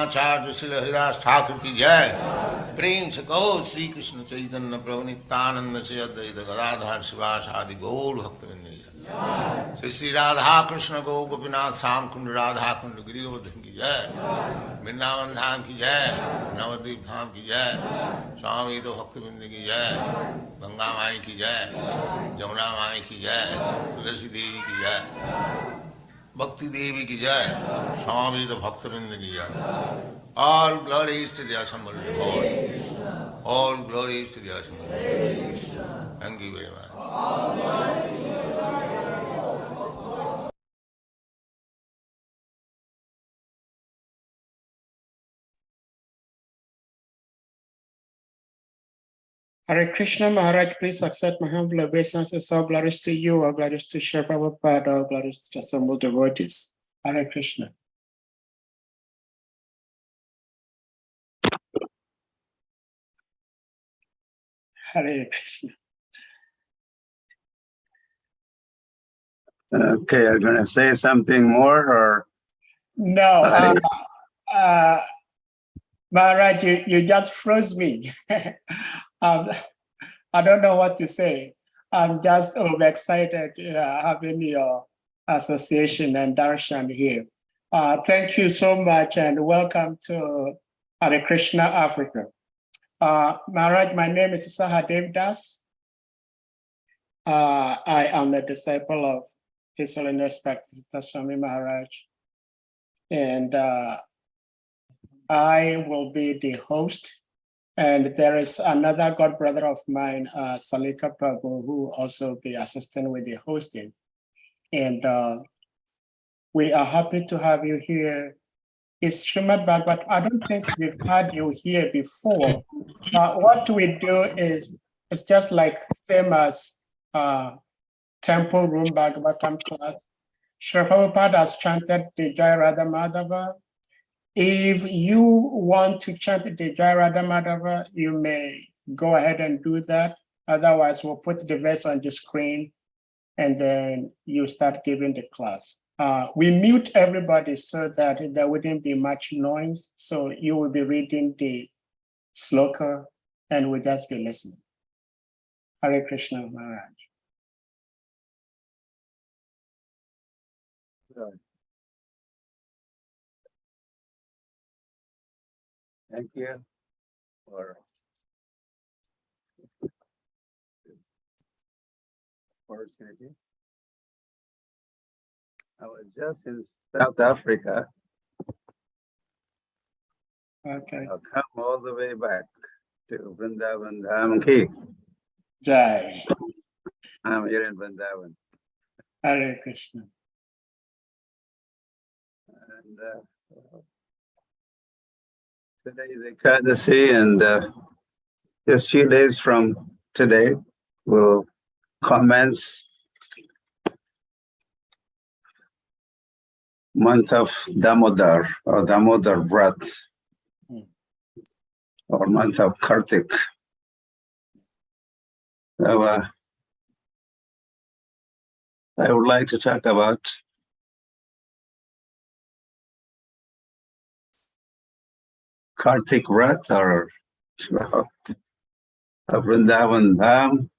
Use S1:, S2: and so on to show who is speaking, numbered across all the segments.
S1: आचार्य श्री हरिदास ठाकुर की जय। प्रेम से कहो श्री कृष्ण चैतन्य प्रभु नित्यानंद से अद्वैत गदाधर शिवास आदि गौर भक्तवृंद की जय। श्री श्री राधा कृष्ण गौ गोपीनाथ श्याम कुंड राधा कुंड गिरि गोवर्धन की जय। वृंदावन धाम की जय। नवद्वीप धाम की जय। स्वामी तो भक्तवृंद की जय। गंगा माई की जय। जमुना माई की जय। तुलसी देवी की जय। भक्ति देवी की जय। स्वामी तो भक्तवृंद की जय। All glories to the assembled Lord. All glories to the assembled Lord. Thank you very much.
S2: Hare Krishna, Maharaj, please accept my humble obeisances. All glories to you, all glories to Shri Prabhupada, all glories to the assembled devotees. Hare Krishna. Hare Krishna.
S3: Okay, are you going to say something more or?
S2: No, Maharaj, you just froze me. I don't know what to say. I'm just overexcited having your association and darshan here. Thank you so much and welcome to Hare Krishna, Africa. Maharaj, my name is Sahadev Das. I am a disciple of His Holiness Bhaktivedanta Swami Maharaj. And I will be the host. And there is another god brother of mine, Salika Prabhu, who also be assisting with the hosting. And we are happy to have you here. It's SRIMAD, but I don't think we've had you here before. What we do is, it's just like same as Temple Room Bhagavatam class. Shri Prabhupada has chanted the Jai Radha Madhava. If you want to chant the Jai Radha Madhava, you may go ahead and do that. Otherwise, we'll put the verse on the screen and then you start giving the class. We mute everybody so that there wouldn't be much noise. So you will be reading the sloka and we'll just be listening. Hare Krishna, Maharaj.
S3: Thank you for this opportunity. I was just in South Africa.
S2: Okay.
S3: I'll come all the way back to Vrindavan Dham Ki.
S2: Jai.
S3: I'm here in Vrindavan.
S2: Hare Krishna.
S3: And today is Ekadasi, and just few days from today we'll commence month of Damodar or Damodar Vrat, or month of Karthik. So I would like to talk about Karthik Vrat or Vrindavan Dham.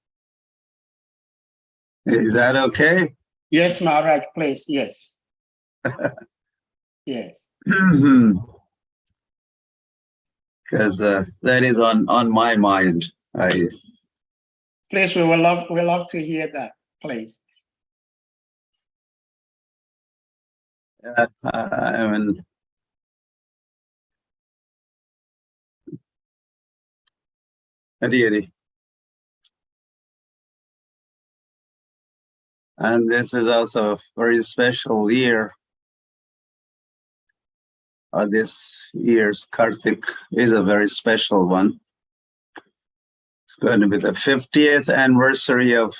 S3: Is that okay?
S2: Yes, Maharaj, please. Yes. Yes.
S3: Because that is on my mind.
S2: Please, we love to hear that, please.
S3: I mean, and this is also a very special year. This year's Karthik is a very special one. It's going to be the 50th anniversary of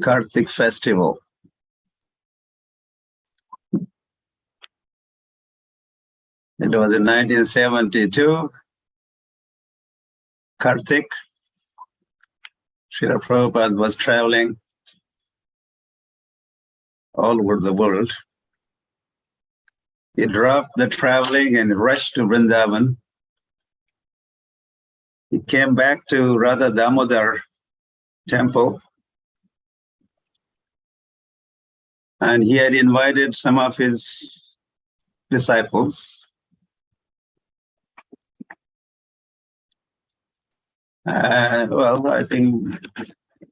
S3: Karthik festival. It was in 1972, Karthik. Srila Prabhupada was traveling all over the world. He dropped the traveling and rushed to Vrindavan. He came back to Radha Damodara temple, and he had invited some of his disciples. Well, I think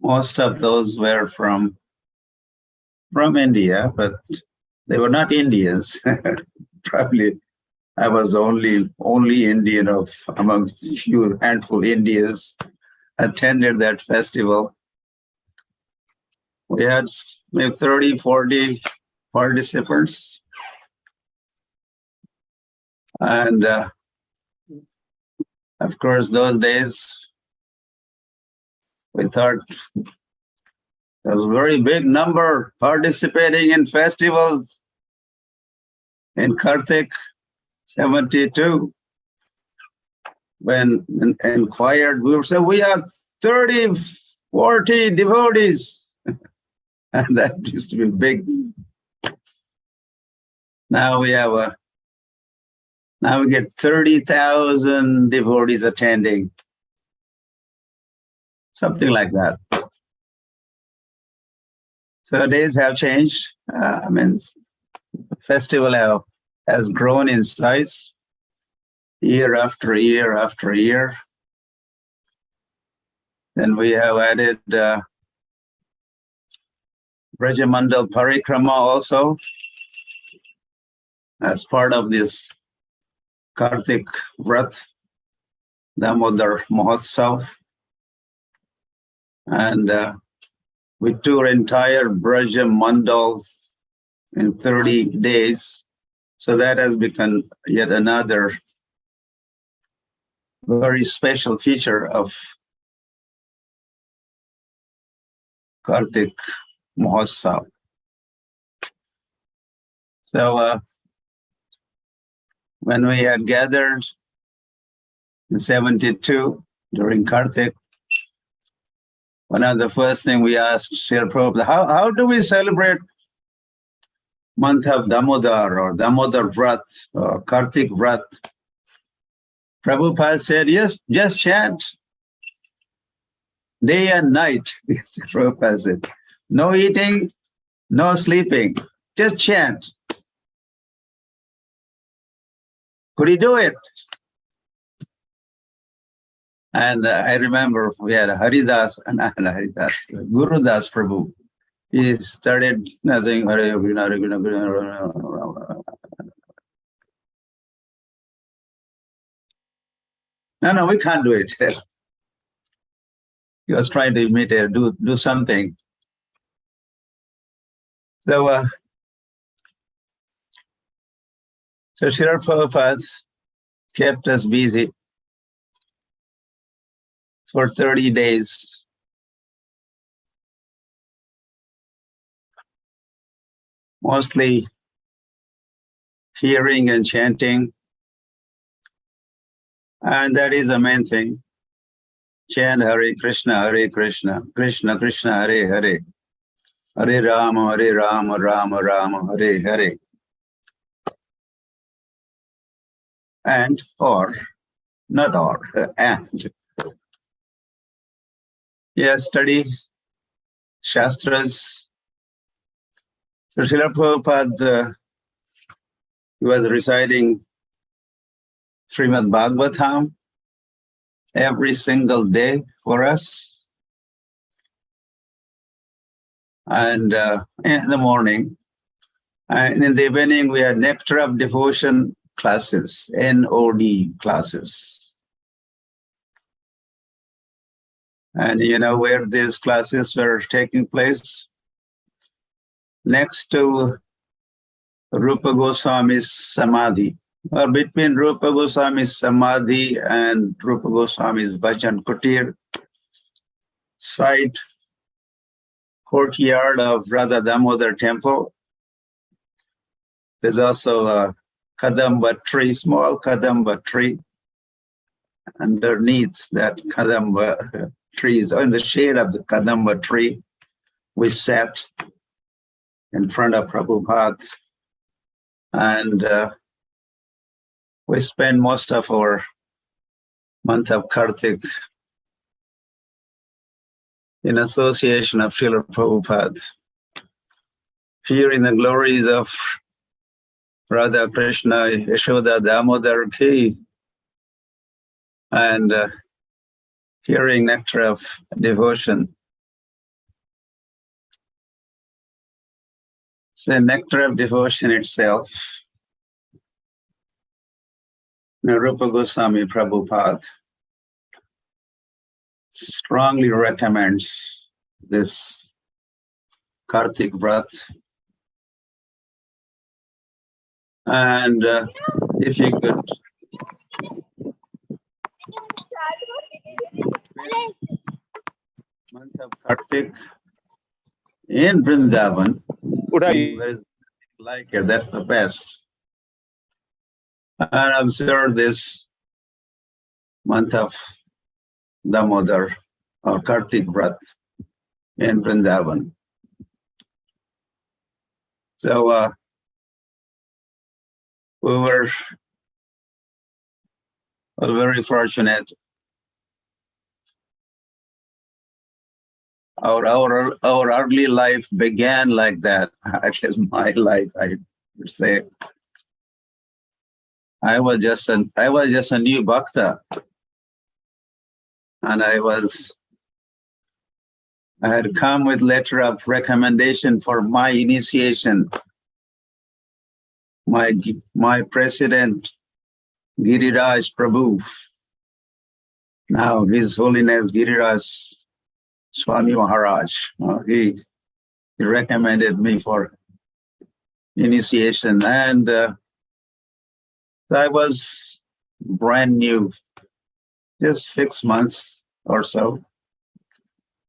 S3: most of those were from India, but they were not Indians. Probably I was only Indian of amongst few handful Indians attended that festival. We had maybe 30, 40 participants. And of course, those days, we thought there was a very big number participating in festivals in Karthik, 72. When inquired, we were saying, we have 30, 40 devotees. And that used to be big. Now we have now we get 30,000 devotees attending. Something like that. So days have changed. I mean, the festival has grown in size year after year after year. Then we have added Brajamandal parikrama also as part of this Karthik Vrat Damodara Mahotsav. And we tour entire Brajamandal in 30 days. So that has become yet another very special feature of Karthik Mahotsav. So when we had gathered in 72 during Karthik, one of the first things we asked Srila Prabhupada, how do we celebrate month of Damodar or Damodar Vrat or Karthik Vrat? Prabhupada said, yes, just chant day and night. Prabhupada said, no eating, no sleeping, just chant. Could he do it? And I remember we had Haridas, Guru Das Prabhu. He started saying, Hare Krishna, Hare Krishna. No, we can't do it. He was trying to imitate, do something. So Srila Prabhupada kept us busy for 30 days. Mostly hearing and chanting. And that is the main thing. Chant Hare Krishna, Krishna Krishna, Hare Hare. Hare Rama, Rama Rama, Hare Hare. And. Yes, study Shastras. So Srila Prabhupada, he was reciting SRIMAD BHAGAVATAM every single day for us. And in the morning. And in the evening, we had Nectar of Devotion classes, NOD classes. And you know where these classes were taking place? Next to Rupa Goswami's Samadhi, or between Rupa Goswami's Samadhi and Rupa Goswami's Bhajan Kutir, side courtyard of Radha Damodara temple. There's also a Kadamba tree, small Kadamba tree. Underneath that Kadamba trees, in the shade of the Kadamba tree, we sat in front of Prabhupada And we spend most of our month of Karthik in association of Srila Prabhupada, hearing the glories of Radha Krishna, Yashoda, Damodara Ki, and hearing nectar of devotion. So the nectar of devotion itself, Rupa Goswami Prabhupada strongly recommends this Karthik Vrat. And if you could month of Karthik in Vrindavan, like it, that's the best. And observe this month of Damodara or Karthik Vrat in Vrindavan. So we were very fortunate. Our early life began like that. Actually, my life, I would say. I was just a new bhakta, and I had come with letter of recommendation for my initiation. My president, Giriraj Prabhu, now His Holiness Giriraj SWAMI Maharaj, he recommended me for initiation, and I was brand new, just 6 months or so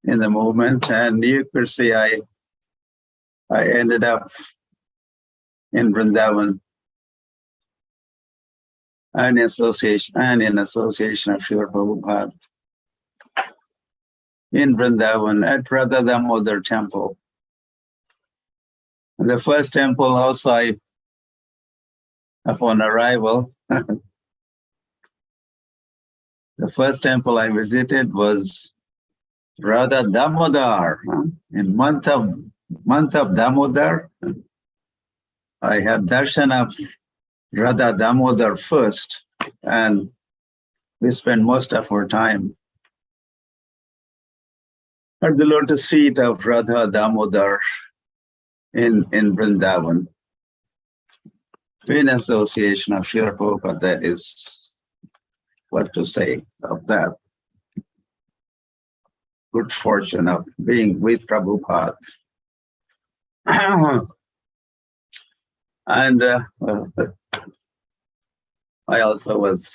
S3: in the movement, and you could see I ended up in Vrindavan and in association of Srila Prabhupada in Vrindavan at Radha Damodara temple. And the first temple also upon arrival, the first temple I visited was Radha Damodara. In month of Damodara, I had darshan of Radha Damodara first, and we spent most of our time at the lotus feet of Radha Damodara in Vrindavan. In association of Srila Prabhupada, that is what to say of that. Good fortune of being with Prabhupada. And I also was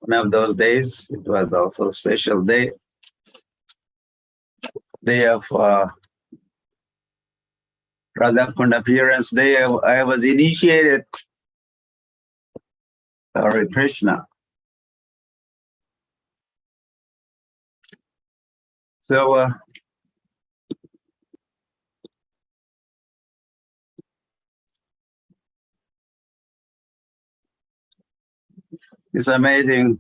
S3: one of those days. It was also a special day of Radha Kunda appearance day. I was initiated HARE Krishna. So it's amazing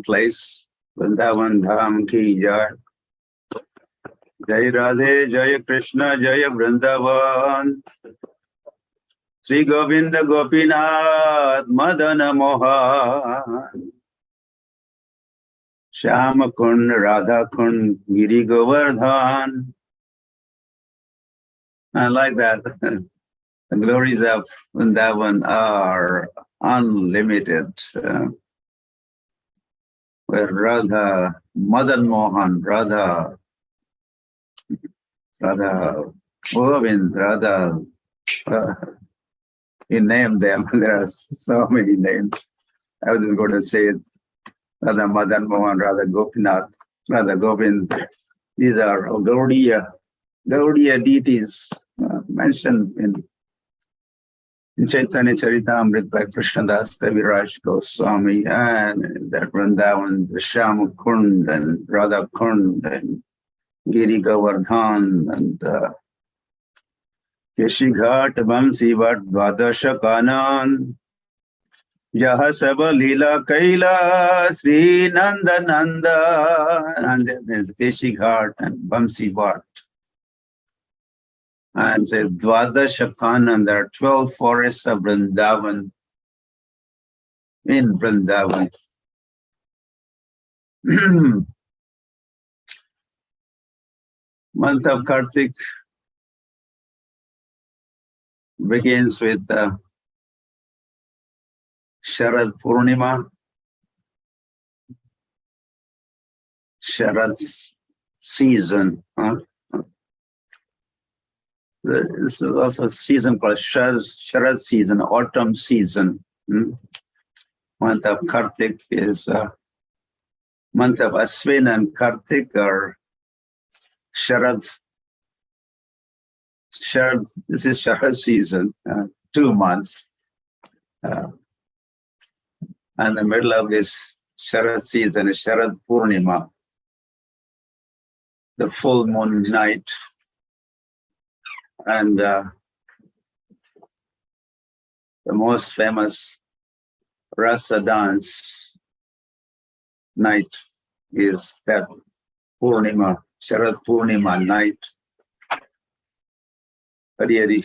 S3: place. Vrindavan Dham Ki Jai. Jai Radhe, Jai Krishna, Jai Vrindavan. Sri Govinda Gopinath Madana Mohan. Shyama Kund, Radha Kund, Giri Govardhan. I like that. The glories of Vrindavan are unlimited. Where Radha, Madan Mohan, Radha Govind, Radha, he named them. There are so many names. I was just going to say it. Radha Madan Mohan, Radha Gopinath, Radha Govind. These are Gaudiya deities mentioned in Chaitanya Charitamrita by Krishnadas Kaviraj Goswami, and that Vrindavan, the Shyama Kund and Radha Kund and Giri Govardhan and Keshighat Vamsi Vat Dvadasha Kanan Jaha Saba Lila Kaila Sri Nanda Nanda, and there's Keshighat and Vamsi Vat. And says Dvadasha Kanan, there are 12 forests of Vrindavan, in Vrindavan. Month of Karthik begins with Sharad Purnima, Sharad season. This is also a season called Sharad season, autumn season. Month of Karthik is month of Aswin and Karthik are Sharad. This is Sharad season, 2 months. And the middle of this Sharad season is Sharad Purnima, the full moon night. And the most famous rasa dance night is that Purnima, Sharad Purnima night. Hari Hari.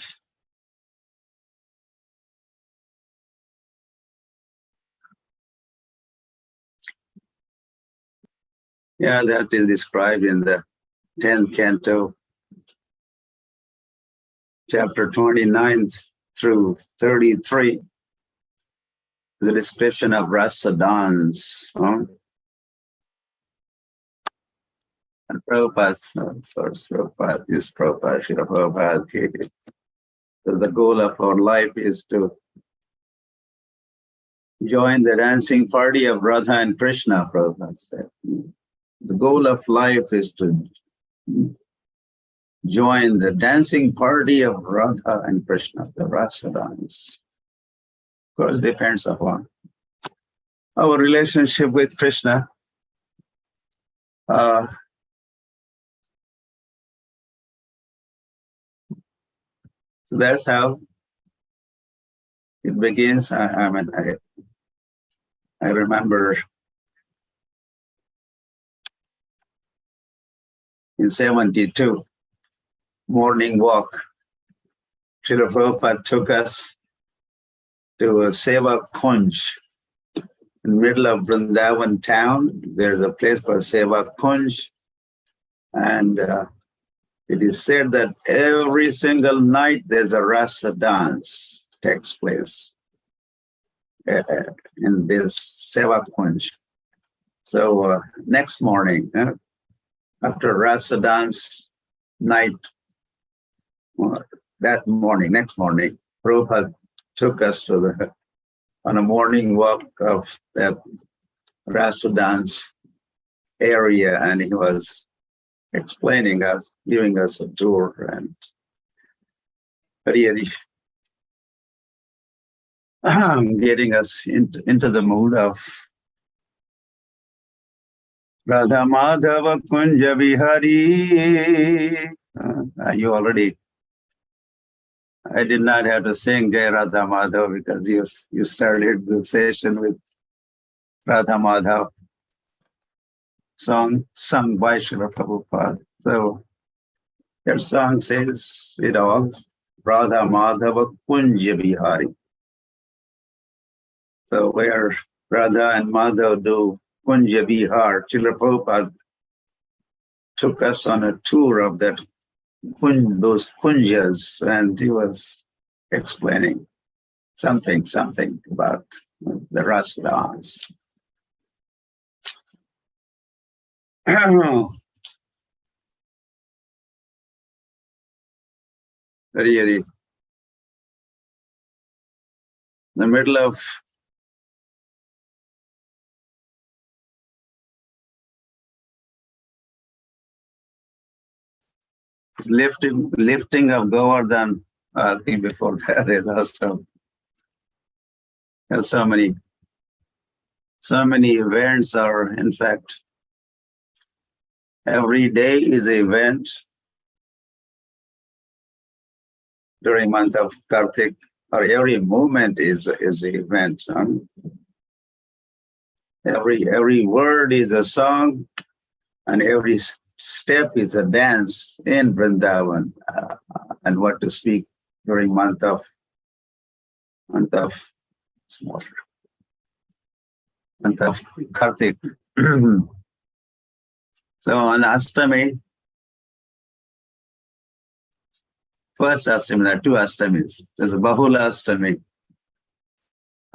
S3: Yeah, that is described in the 10th canto, chapter 29 through 33. The description of rasa dance. And Prabhupada, first Prabhupada, this Prabhupada, Srila Prabhupada. So the goal of our life is to join the dancing party of Radha and Krishna, Prabhupada said. The goal of life is to join the dancing party of Radha and Krishna, the rasa dance. Of course, depends upon our relationship with Krishna. So that's how it begins. I remember in 72, morning walk, Srila Prabhupada took us to a Seva Kunj. In the middle of Vrindavan town, there's a place called Seva Kunj. And it is said that every single night there's a rasa dance takes place in this Seva Kunj. So next morning, after rasa dance night, next morning, Prabhupada took us on a morning walk of that rasa dance area, and he was explaining us, giving us a tour, and really getting us into the mood of Radha Madhava Kunja Vihari. I did not have to sing Jai Radha Madhava because you started the session with Radha Madhava song sung by Srila Prabhupada. So that song says it all, Radha Madhava Kunja Vihari. So where Radha and Madhava do Kunja Vihar, Srila Prabhupada took us on a tour of that those kunjas, and he was explaining something about the rasa dance. Really, the middle of lifting of Govardhan. I think before that is also so many events are in fact Every day is an event during month of Karthik, or every movement is an event. Every word is a song, and every step is a dance in Vrindavan. And what to speak during month of Karthik. So on Astami, first Astami, there are two Astamis. There's a Bahula Astami,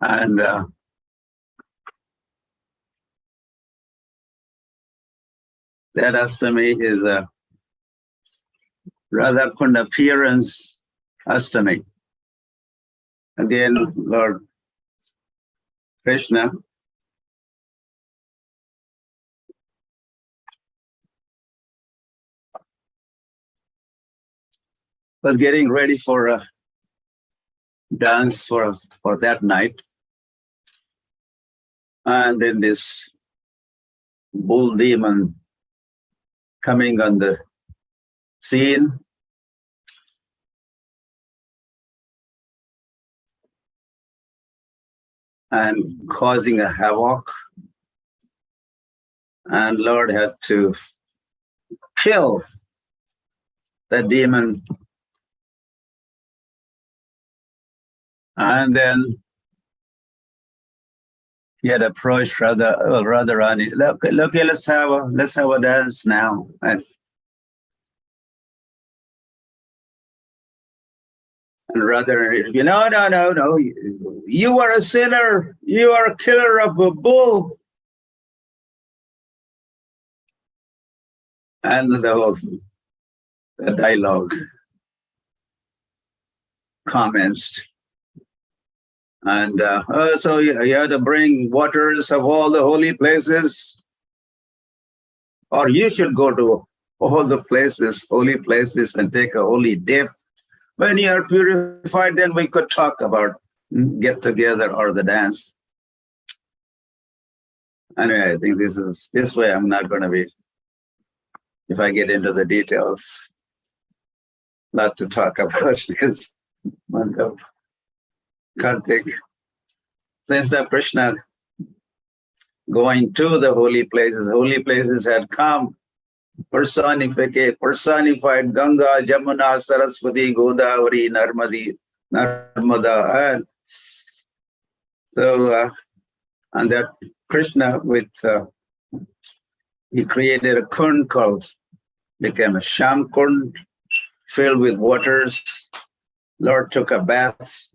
S3: and that Astami is a Radha Kunda appearance Astami. Again, Lord Krishna was getting ready for a dance for that night. And then this bull demon coming on the scene. And causing a havoc. And Lord had to kill the demon. And he had approached Radharani. Look, let's have a dance now. And Radharani, no. You are a sinner. You are a killer of a bull. And the dialogue commenced. And so you had to bring waters of all the holy places, or you should go to all the places, holy places, and take a holy dip. When you are purified, then we could talk about get together or the dance. Anyway, I think this way I'm not going to be, if I get into the details, not to talk about this month of Karthik. So instead of Krishna going to the holy places had come personified Ganga, Jamuna, Saraswati, Godavari, Narmada. And so, and that Krishna he created a kund became a Sham Kund filled with waters. Lord took a bath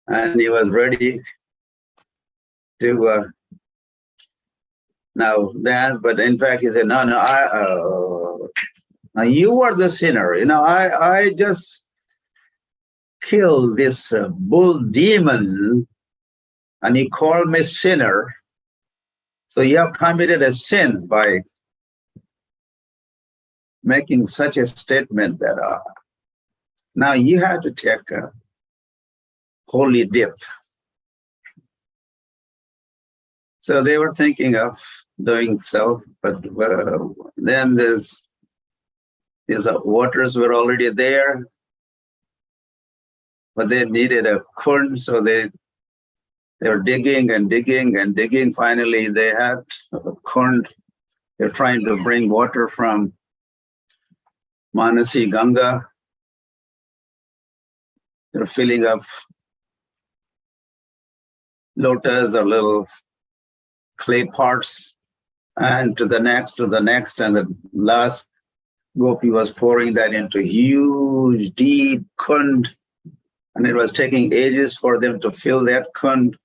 S3: and he was ready to now dance, but in fact he said, no, you are the sinner. I just killed this bull demon and he called me sinner. So you have committed a sin by making such a statement that now you have to take a holy dip. So they were thinking of doing so, but then these waters were already there, but they needed a kund, so they were digging and digging and digging. Finally, they had a kund. They're trying to bring water from Manasi Ganga. They're filling up lotus or little clay pots, and to the next, and the last gopi was pouring that into huge, deep kund, and it was taking ages for them to fill that kund.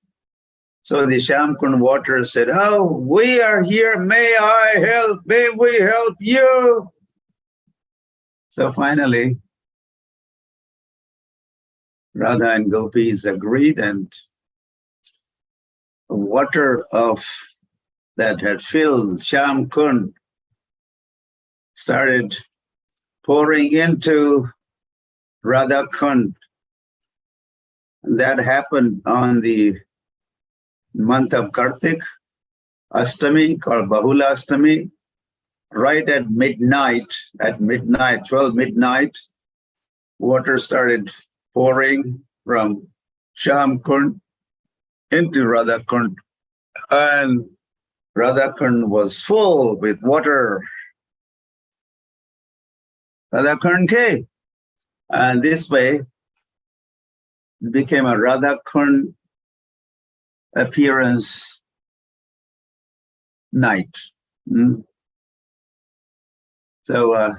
S3: So the Sham Kund water said, "Oh, we are here. May we help you?" So finally, Radha and gopis agreed, and the water that had filled Sham Kund started pouring into Radha Kund. And that happened on the month of Karthik, Astami, called Bahula Astami. right at midnight, 12 midnight, water started pouring from Sham Kund into Radha Kund, and Radha Kund was full with water. Radha Kund came, and this way it became a Radha Kund appearance night. So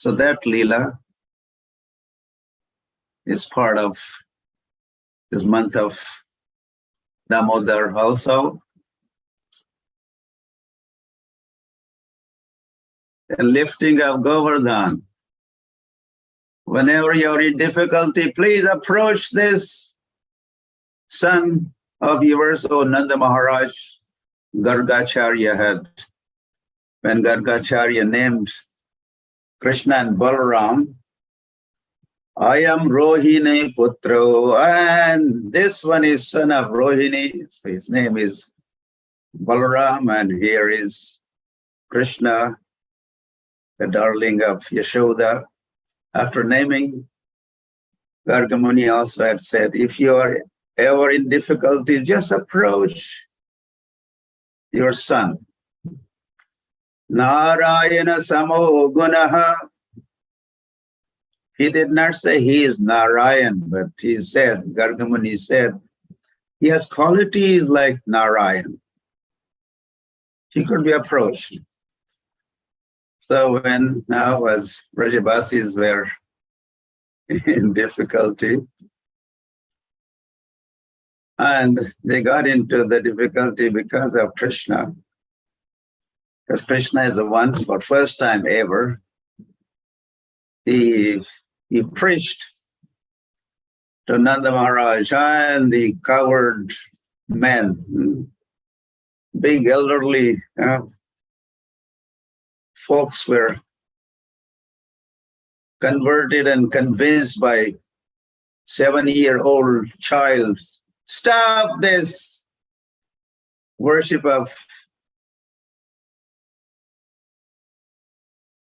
S3: that lila is part of this month of Damodara also. And lifting of Govardhan. Whenever you're in difficulty, please approach this son of yours, O Nanda Maharaj. Gargacharya had, when Gargacharya named Krishna and Balaram, I am Rohini Putro, and this one is son of Rohini. His name is Balaram, and here is Krishna, the darling of Yashoda. After naming, Gargamuni also had said, if you are ever in difficulty, just approach your son. Narayana Samo Gunaha. He did not say he is Narayan, but he said, Gargamuni said, he has qualities like Narayan. He could be approached. So when now as Brajabasis were in difficulty, and they got into the difficulty because of Krishna, because Krishna is the one, for first time ever, he preached to Nanda Maharaj and the coward men, big elderly folks were converted and convinced by 7-year-old child, stop this worship of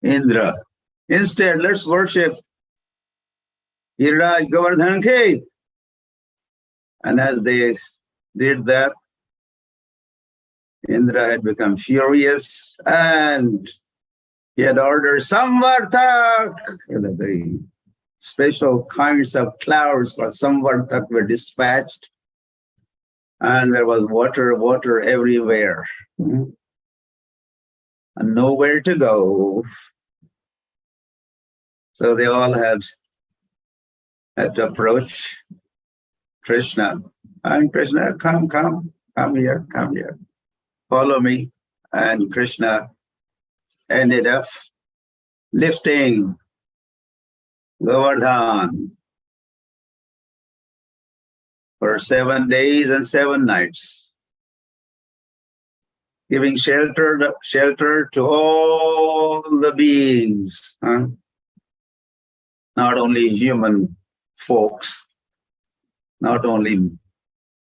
S3: Indra. Instead, let's worship Giriraj Govardhan Hill. And as they did that, Indra had become furious and he had ordered Samvartak. The special kinds of clouds for Samvartak were dispatched, and there was water everywhere, and nowhere to go. So they all had to approach Krishna. And Krishna, come here, follow me. And Krishna ended up lifting Govardhan for 7 days and 7 nights, giving shelter to all the beings, not only human folks, not only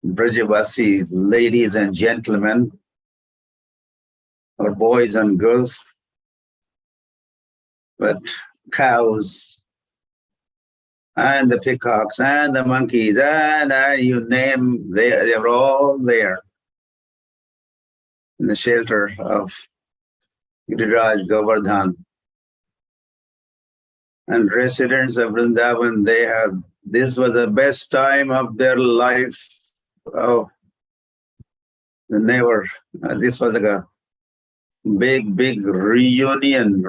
S3: Brajavasi ladies and gentlemen, or boys and girls, but cows and the peacocks and the monkeys and you name, they're all there in the shelter of Giriraj Govardhan. And residents of Vrindavan, this was the best time of their life. Oh, this was like a big reunion,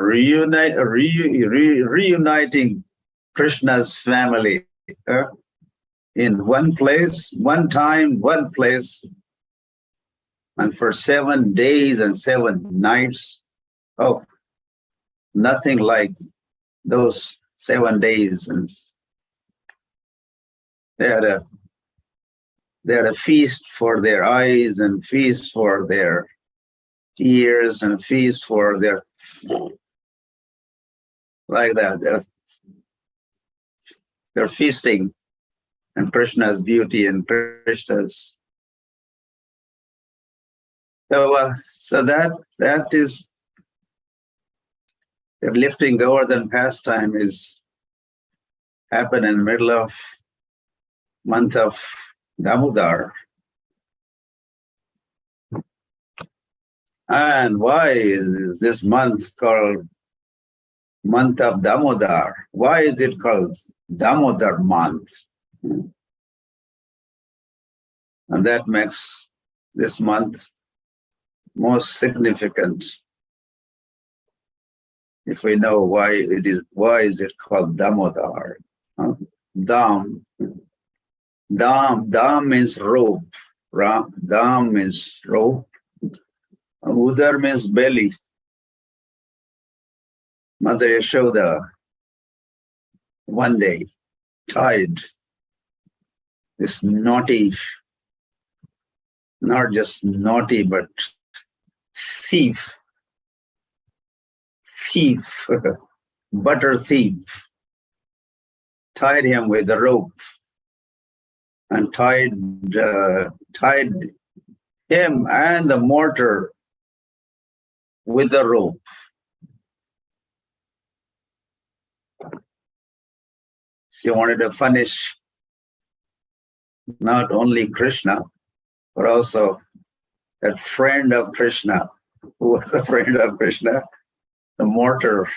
S3: reuniting Krishna's family in one place, one time, one place, and for 7 days and 7 nights. Oh, nothing like those 7 days. And they had a feast for their eyes and feast for their ears and feast for their, like that. They're feasting on Krishna's beauty and Krishna's So that is the lifting Govardhan pastime is happen in the middle of month of Damodara. And why is this month called month of Damodar? Why is it called Damodar month? And that makes this month most significant. If we know why is it called Damodar? Dam means rope. Dam means rope. Udar means belly. Mother Yashoda one day tied this naughty, not just naughty, but thief, butter thief, tied him with a rope and tied him and the mortar with the rope. She wanted to punish not only Krishna, but also that friend of Krishna. Who was a friend of Krishna? The mortar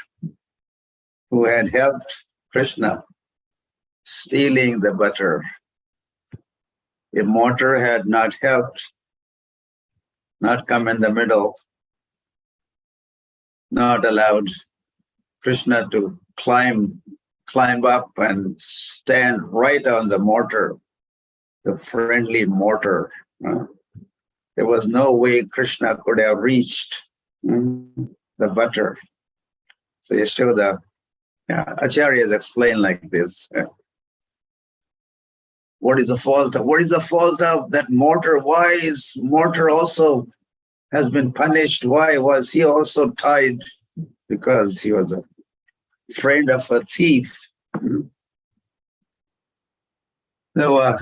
S3: who had helped Krishna stealing the butter. If mortar had not helped, not come in the middle, not allowed Krishna to climb up and stand right on the mortar, the friendly mortar. There was no way Krishna could have reached the butter. So Yashoda, Acharyas explain like this. What is the fault of? What is the fault of that mortar? Why is mortar also has been punished? Why was he also tied? Because he was a friend of a thief. So,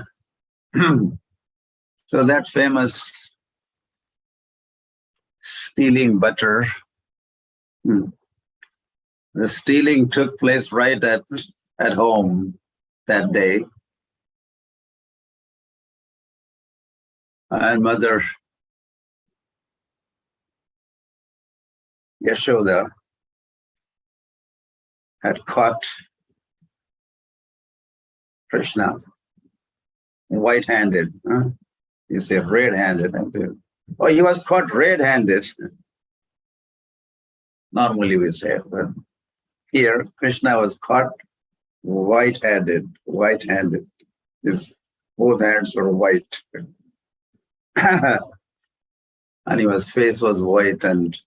S3: so that famous stealing butter, the stealing took place right at home that day. And Mother Yashoda had caught Krishna white-handed. You say red-handed. Oh, he was caught red-handed. Normally we say, but here Krishna was caught white-handed. His both hands were white. And his face was white, and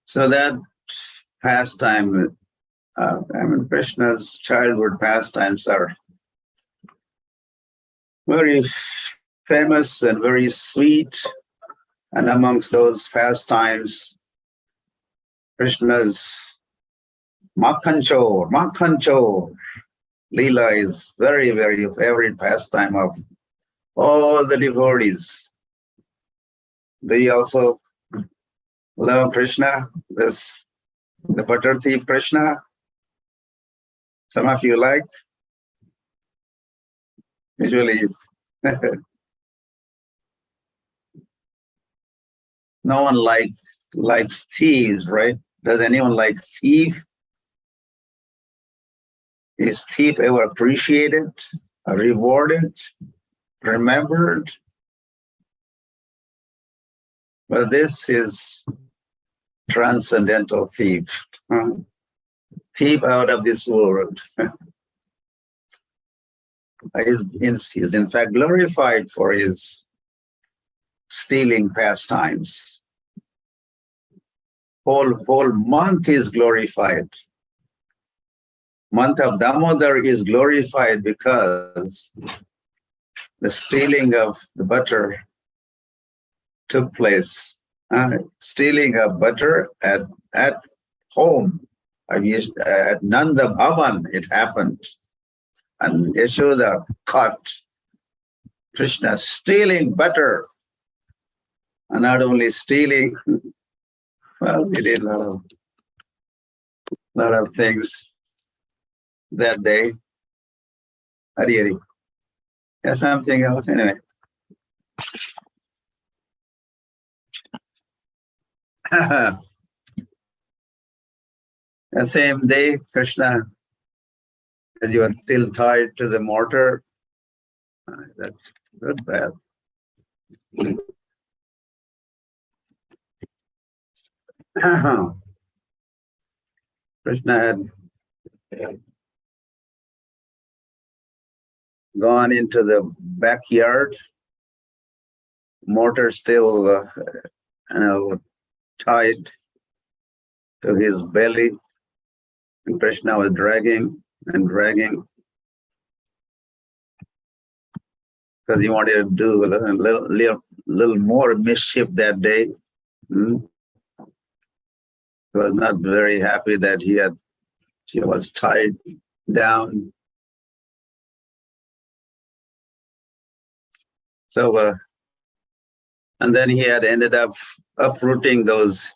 S3: so that pastime, Krishna's childhood pastimes are very famous and very sweet. And amongst those pastimes, Krishna's Makhancho, lila is very, very favorite pastime of all the devotees. Do you also love Krishna? The butter thief Krishna? Some of you like? Usually no one likes thieves, right? Does anyone like thief? Is thief ever appreciated, rewarded, remembered? Well, this is transcendental thief. Thief out of this world. He's in fact glorified for his stealing pastimes. Whole month is glorified. Month of Damodar is glorified because the stealing of the butter took place. Stealing of butter at home, at Nanda Bhavan, it happened. And Yashoda caught Krishna stealing butter. And not only stealing, well, he did a lot of things that day. Hari. Yeah, something else anyway. The same day, Krishna, as you are still tied to the mortar, that's good, bad. Krishna had gone into the backyard, mortar still, tied to his belly, and Krishna was dragging and dragging because he wanted to do a little more mischief that day. He was not very happy that he was tied down. So, and then he had ended up uprooting those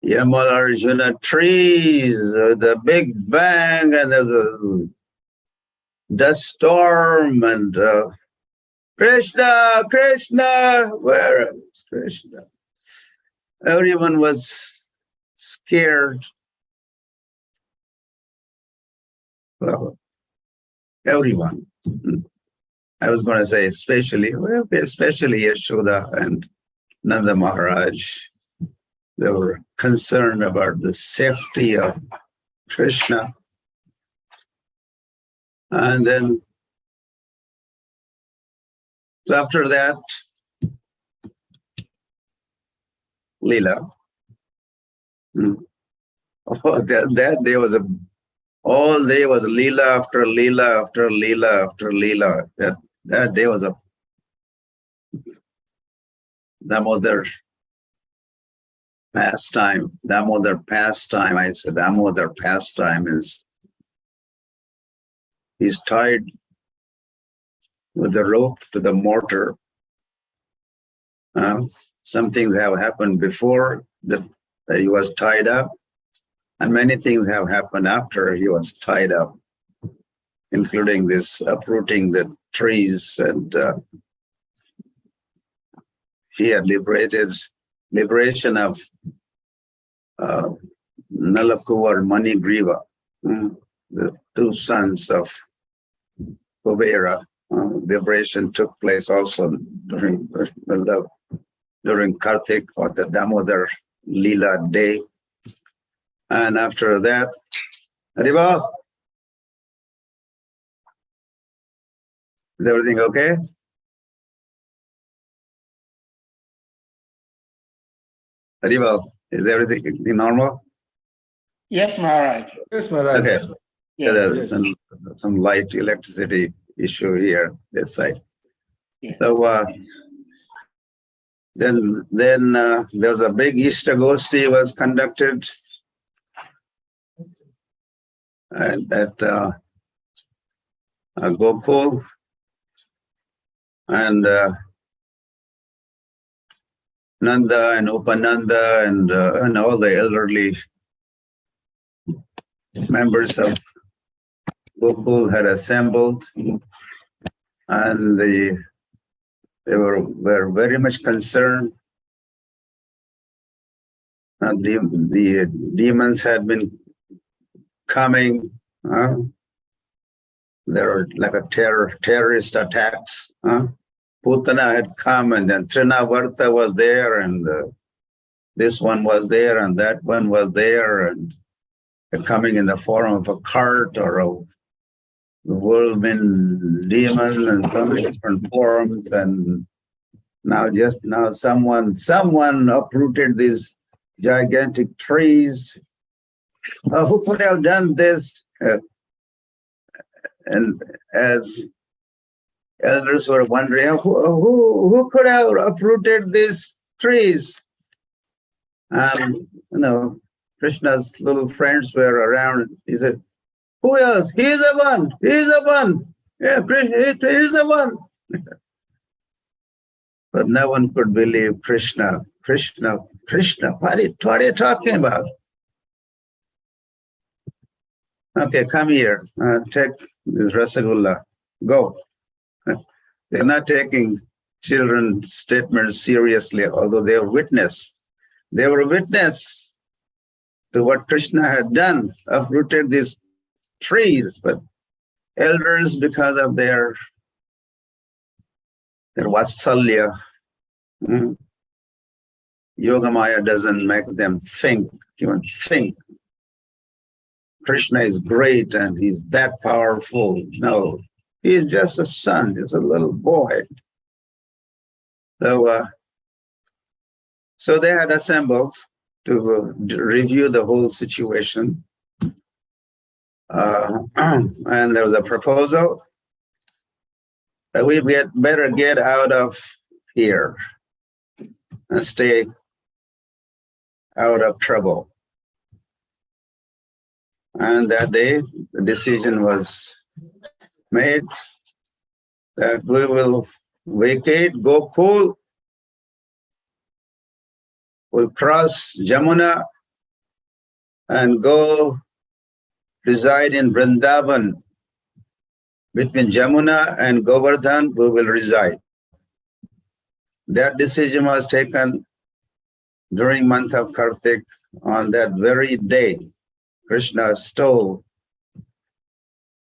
S3: Yamalarjuna trees, the big bang, and there's a dust storm, and Krishna, Krishna, where is Krishna? Everyone was scared. Well, everyone. I was going to say especially Yashoda and Nanda Maharaj. They were concerned about the safety of Krishna. And then, so after that, lila. Oh, that day was all day was lila after lila after lila after lila. That day was a Damodar pastime. Damodar pastime. I said Damodar pastime is he's tied with the rope to the mortar. Some things have happened before that he was tied up, and many things have happened after he was tied up, including this uprooting the trees, and he had liberation of Nalakuvar Manigriva, the two sons of Kubera. Liberation took place also during Karthik, or the Damodar Lila day. And after that, Hariva, is everything okay? Hariva, is everything normal?
S2: Yes, Maharaj.
S4: Yes, Maharaj.
S3: Okay.
S2: Yes.
S3: There's some light electricity issue here, that side.
S2: Yes.
S3: So then there was a big Easter Gosti was conducted at Gokul, and Nanda and Upananda and all the elderly members of Gokul had assembled, and they were very much concerned. The demons had been coming. There were like a terrorist attacks. Putana had come, and then Trinavarta was there, and this one was there, and that one was there, and coming in the form of a cart or a whirlwind demon, and so many different forms. And now someone uprooted these gigantic trees. Who could have done this? And as elders were wondering, who could have uprooted these trees? Krishna's little friends were around. He said, "Who else? He's the one. He's the one. Yeah, Krishna, he's the one." But no one could believe Krishna. Krishna, Krishna, what are you talking about? Okay, come here, take this rasagulla, go. They're not taking children's statements seriously, although they were witness. They were witness to what Krishna had done, uprooted these trees, but elders, because of their vatsalya, Yogamaya doesn't make them think, even think. Krishna is great and he's that powerful. No, he's just a son, he's a little boy. So they had assembled to review the whole situation. And there was a proposal that we better get out of here and stay out of trouble. And that day, the decision was made that we will vacate Gokul, we'll cross Jamuna and go reside in Vrindavan. Between Jamuna and Govardhan, we will reside. That decision was taken during month of Karthik. On that very day, Krishna stole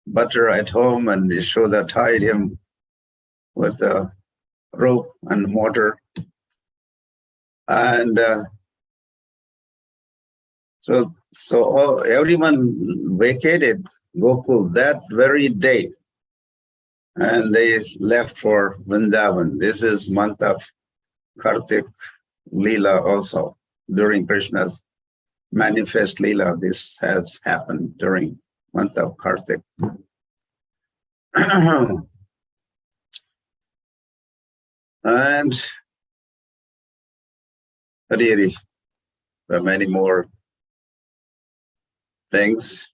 S3: butter at home and Yashoda tied him with a rope and mortar. And so everyone vacated Gokul that very day. And they left for Vrindavan. This is month of Karthik lila also. During Krishna's manifest lila, this has happened during month of Karthik. And there are many more things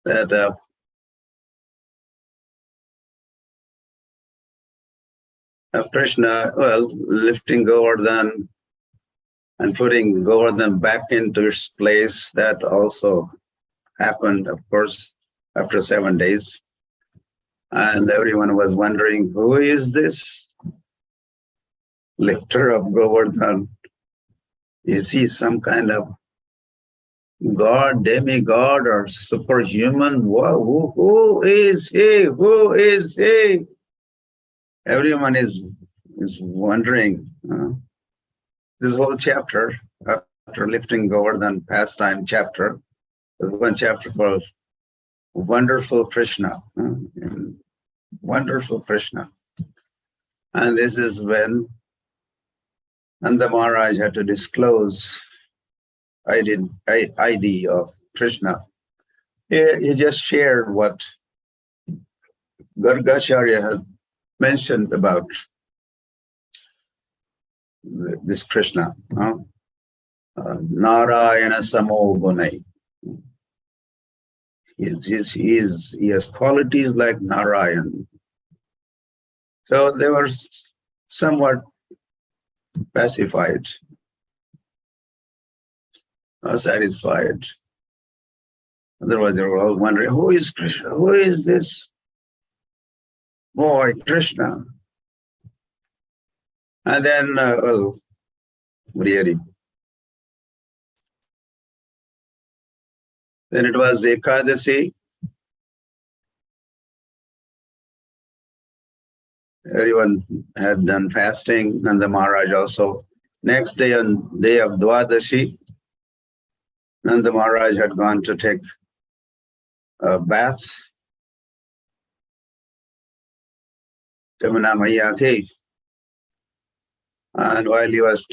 S3: that of Krishna, well, lifting Govardhan and putting Govardhan back into its place, that also happened, of course, after 7 days. And everyone was wondering, who is this lifter of Govardhan? Is he some kind of god, demigod, or superhuman? Who is he? Who is he? Everyone is wondering. This whole chapter, after lifting Govardhan pastime chapter, there's one chapter called Wonderful Krishna. Wonderful Krishna. And this is when Nanda Maharaj had to disclose ID of Krishna. He just shared what Gargacharya had mentioned about this Krishna. Narayana Samo Gunai. He has qualities like Narayan. So they were somewhat pacified, or satisfied. Otherwise, they were all wondering, who is Krishna? Who is this boy, Krishna? And then, really. Then it was Ekadasi. Everyone had done fasting, Nanda Maharaj also. Next day, on day of Dwadashi, Nanda Maharaj had gone to take a bath. Jamuna Maiya came. And while he was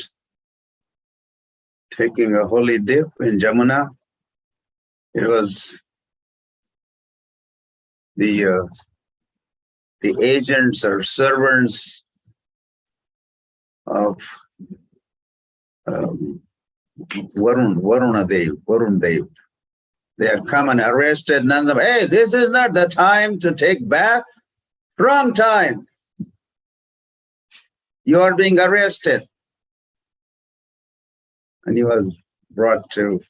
S3: taking a holy dip in Jamuna, it was the agents or servants of Varun Dev. They had come and arrested Nanda. Hey, this is not the time to take bath. Wrong time. you are being arrested. And he was brought to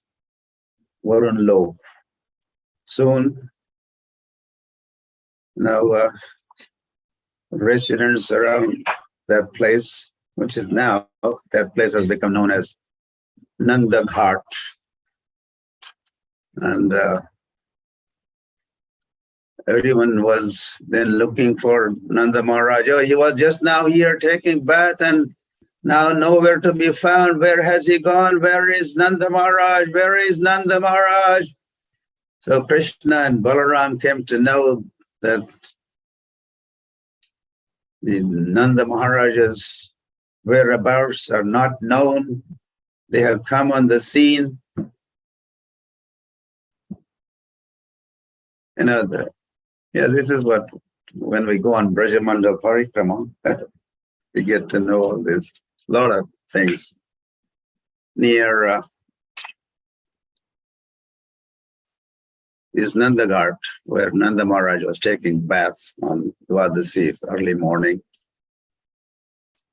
S3: Varun Lok. Soon, now residents around that place, which is now, that place has become known as Nanda Ghat. And everyone was then looking for Nanda Maharaj. Oh, he was just now here taking bath and now nowhere to be found. Where has he gone? Where is Nanda Maharaj? Where is Nanda Maharaj? So Krishna and Balaram came to know that the Nanda Maharaj's whereabouts are not known. They have come on the scene. This is what, when we go on Brajamandal parikrama, we get to know all this, a lot of things. Near is Nanda Ghat, where Nanda Maharaj was taking baths on Dwadasi early morning.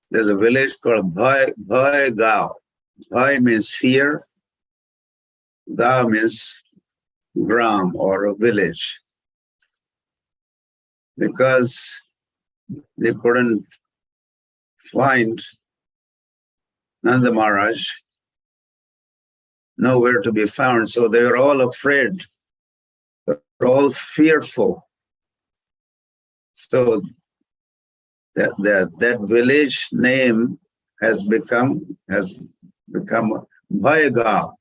S3: There's a village called Bhai Gaon. Bhai means fear. Gaon means gram or a village. Because they couldn't find Nanda Maharaj, nowhere to be found, so they were all afraid. They were all fearful. So that village name has become Bhaigaon.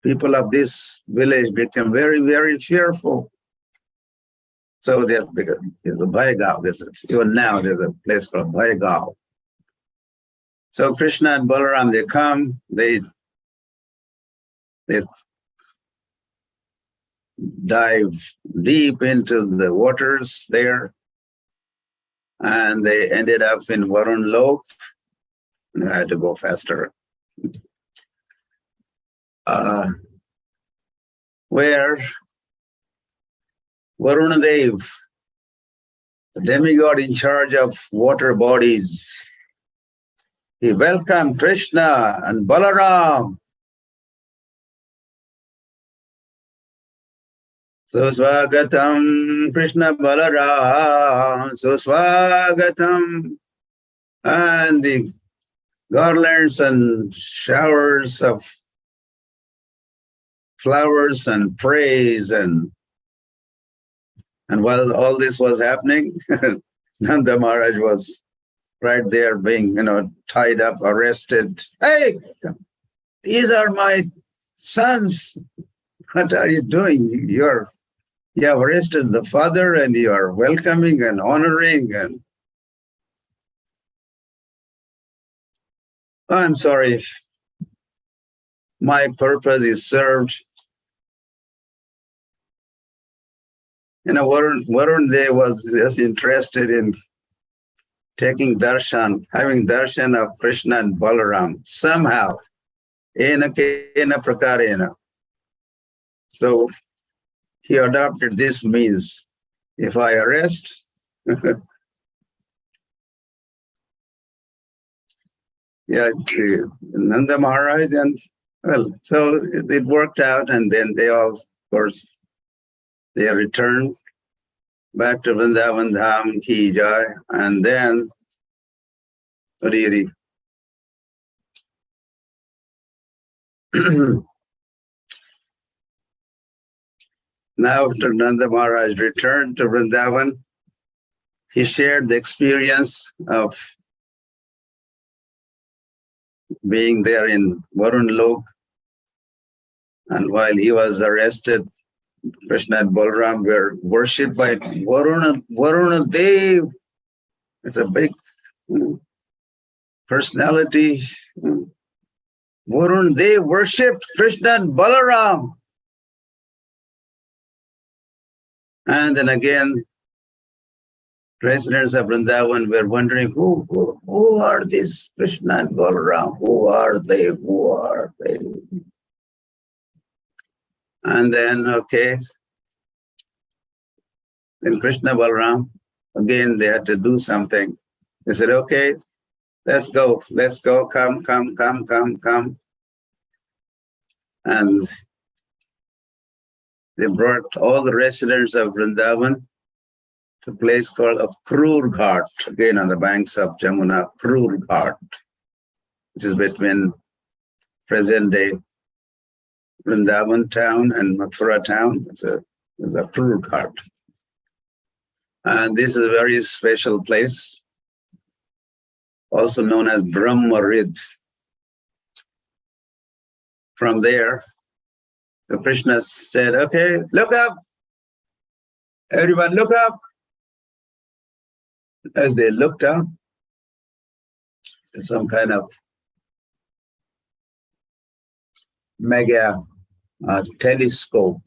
S3: People of this village became very, very fearful. So there's a Bhaigaon. Even now there's a place called Bhaigaon. So Krishna and Balaram, they come, they dive deep into the waters there, and they ended up in Varun Lok. I had to go faster. Where Varunadev, the demigod in charge of water bodies, he welcomed Krishna and Balaram. Suswagatam Krishna Balaram, Suswagatam. And the garlands and showers of flowers and praise, and while all this was happening, Nanda Maharaj was right there being, tied up, arrested. Hey, these are my sons. What are you doing? You have arrested the father and you are welcoming and honoring, and I'm sorry, my purpose is served. Varun Dev was just interested in taking darshan, having darshan of Krishna and Balaram somehow, ena prakarena. So he adopted this means. If I arrest, Nanda Maharaj, and so it worked out, and then they all, of course, they returned back to Vrindavan Dham Ki Jai, and then really now after Nanda Maharaj returned to Vrindavan, he shared the experience of being there in Varun Lok, and while he was arrested, Krishna and Balaram were worshipped by Varuna Dev. It's a big personality. Varun Dev worshipped Krishna and Balaram. And then again, residents of Vrindavan were wondering, who are these Krishna and Balaram? Who are they? Who are they? And then, then Krishna Balaram, again, they had to do something. They said, okay, let's go, come. And they brought all the residents of Vrindavan to a place called Akrur Ghat, again on the banks of Jamuna, Akrur Ghat, which is between present-day Vrindavan town and Mathura town. It's Akrur Ghat. And this is a very special place, also known as Brahmarid. From there, the Krishna said, okay, look up. Everyone look up. As they looked up, some kind of mega telescope,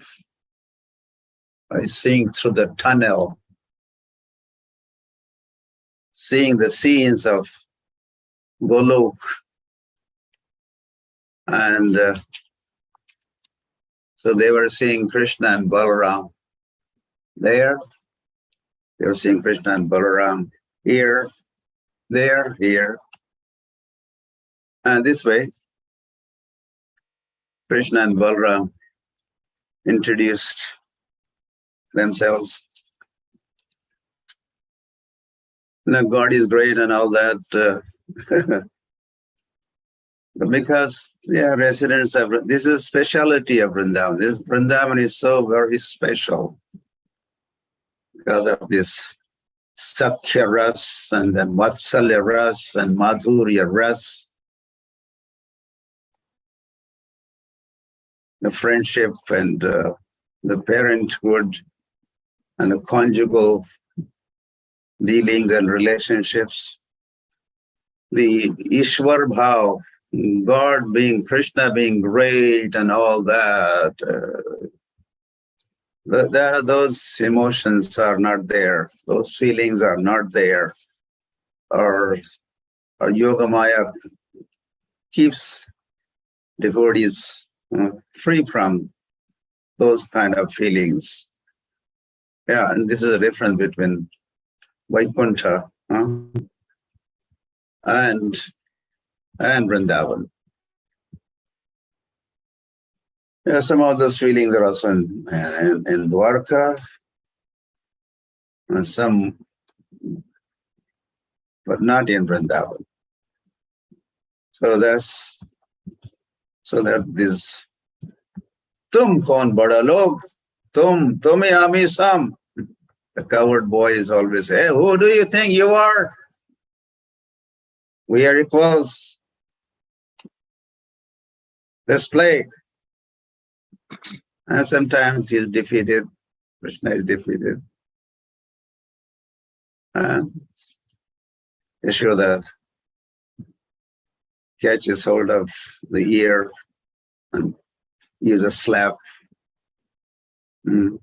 S3: seeing through the tunnel, seeing the scenes of Golok. And so they were seeing Krishna and Balaram there. They were seeing Krishna and Balaram here, there, here. And this way, Krishna and Balaram introduced themselves. God is great and all that. But because residents of this is a speciality of Vrindavan. Vrindavan is so very special because of this Sakhya ras and then Vatsalya ras and Madhurya ras. The friendship and the parenthood and the conjugal dealings and relationships. The Ishwar Bhav, God being, Krishna being great and all that, those emotions are not there. Those feelings are not there. Or Yogamaya keeps devotees free from those kind of feelings. Yeah, and this is a difference between Vaikuntha and Vrindavan. Yeah, some of those feelings are also in Dwarka, and some, but not in Vrindavan. So that this tum kaun bada log, tumi ami sam. The coward boy is always, hey, who do you think you are? We are equals. Let's play. And sometimes he is defeated. Krishna is defeated. And Yashoda catches hold of the ear and gives a slap. You're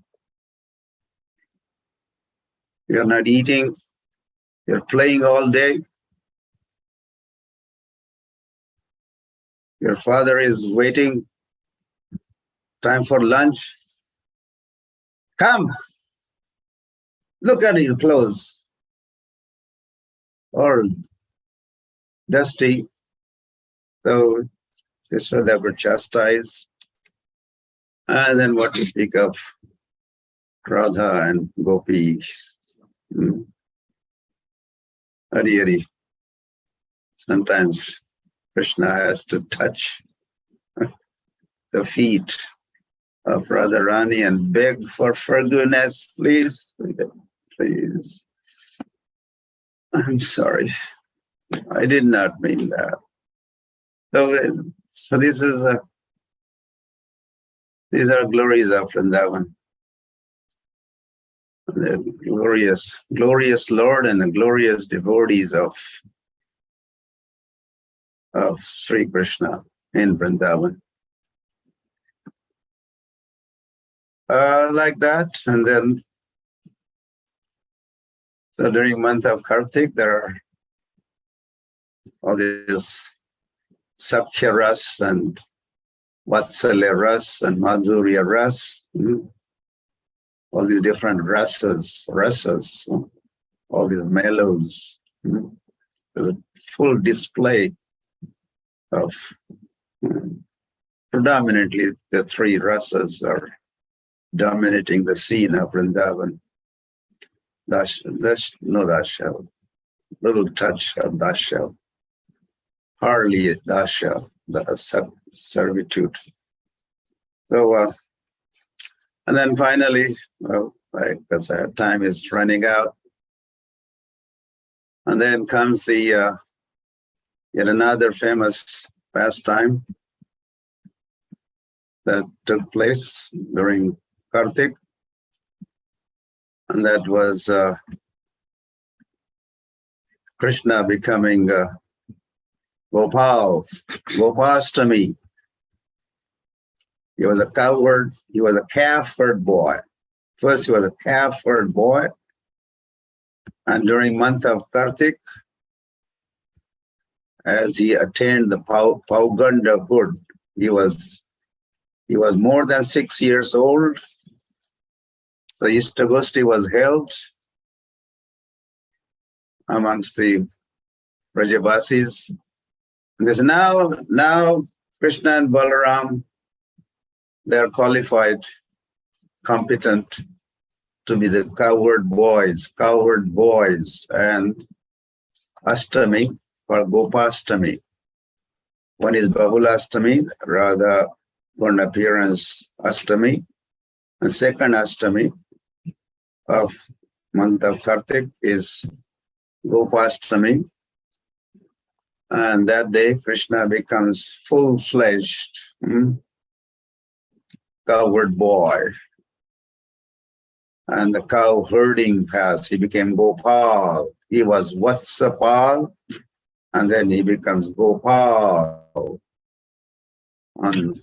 S3: not eating. You're playing all day. Your father is waiting. Time for lunch. Come. Look at your clothes. All dusty. So they were chastised. And then what to speak of Radha and gopis. Hari Hari. Sometimes Krishna has to touch the feet of Radharani and beg for forgiveness. Please, please. I'm sorry. I did not mean that. So this is these are glories of Vrindavan. The glorious Lord and the glorious devotees of Sri Krishna in Vrindavan. Like that, and then so during month of Karthik, there are all these Sakhya ras and Vatsalya ras and Madhurya ras, all these different rasas, all these mellows. There's a full display of predominantly the three rasas are dominating the scene of Vrindavan. No dasha, little touch of dasha, hardly dasha, the servitude. So, and then finally, because our time is running out, and then comes the yet another famous pastime that took place during Karthik, and that was Krishna becoming Gopastami. He was a cowherd. He was a calf herd boy. First, he was a calf herd boy, and during month of Karthik, as he attained the Paugandhahood, he was more than 6 years old. The Ishtagosti was held amongst the Brajavasis. And there's now Krishna and Balaram, they are qualified, competent to be the cowherd boys, and Ashtami or Gopastami. One is Bahulastami, Radha Kunda appearance Ashtami, and second Ashtami of month of Karthik is Gopastami. And that day Krishna becomes full-fledged cowherd boy. And the cow herding pass, he became Gopal. He was Vatsapal, and then he becomes Gopal. And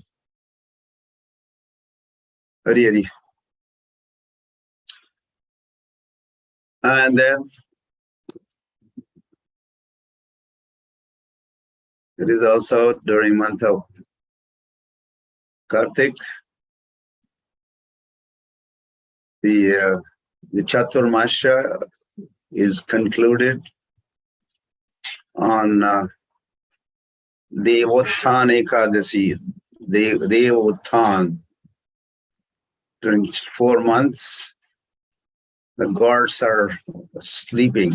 S3: and then it is also during month of Karthik, the Chaturmasha is concluded on Devothan Ekadasi, Devothan. During 4 months, the gods are sleeping.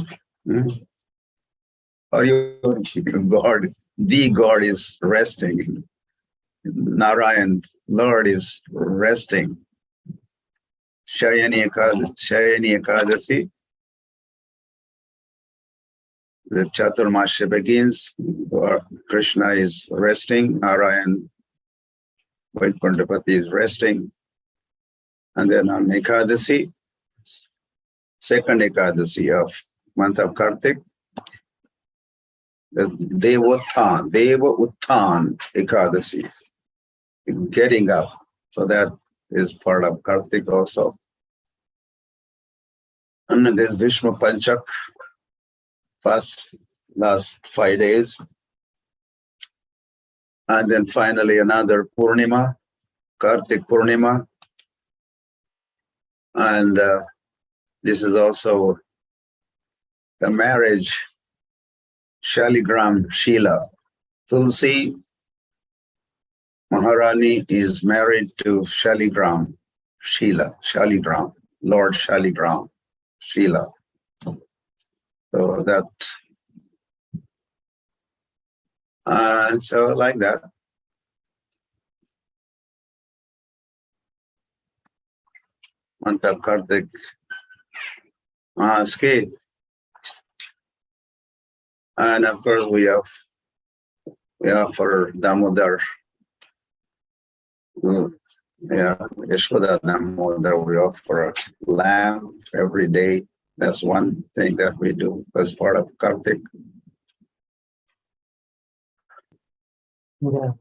S3: Or God, the God is resting. Narayan, Lord is resting. Shayani Ekadasi. The Chaturmasya begins. Krishna is resting. Narayan, Vaikuntapati is resting. And then on Ekadasi, second Ekadasi of month of Karthik, the Deva Uttan Ekadasi, getting up. So that is part of Karthik also. And then there's Bhishma Panchak, last 5 days. And then finally another Purnima, Karthik Purnima. And this is also the marriage, Shaligram Sheila. Tulsi Maharani is married to Shaligram Sheila, Lord Shaligram Sheila. So that, so like that. Month of Karthik. Okay. And of course we have for Damodara. Yeah, Yashoda Damodara, we offer a lamb every day. That's one thing that we do as part of Karthik. Yeah.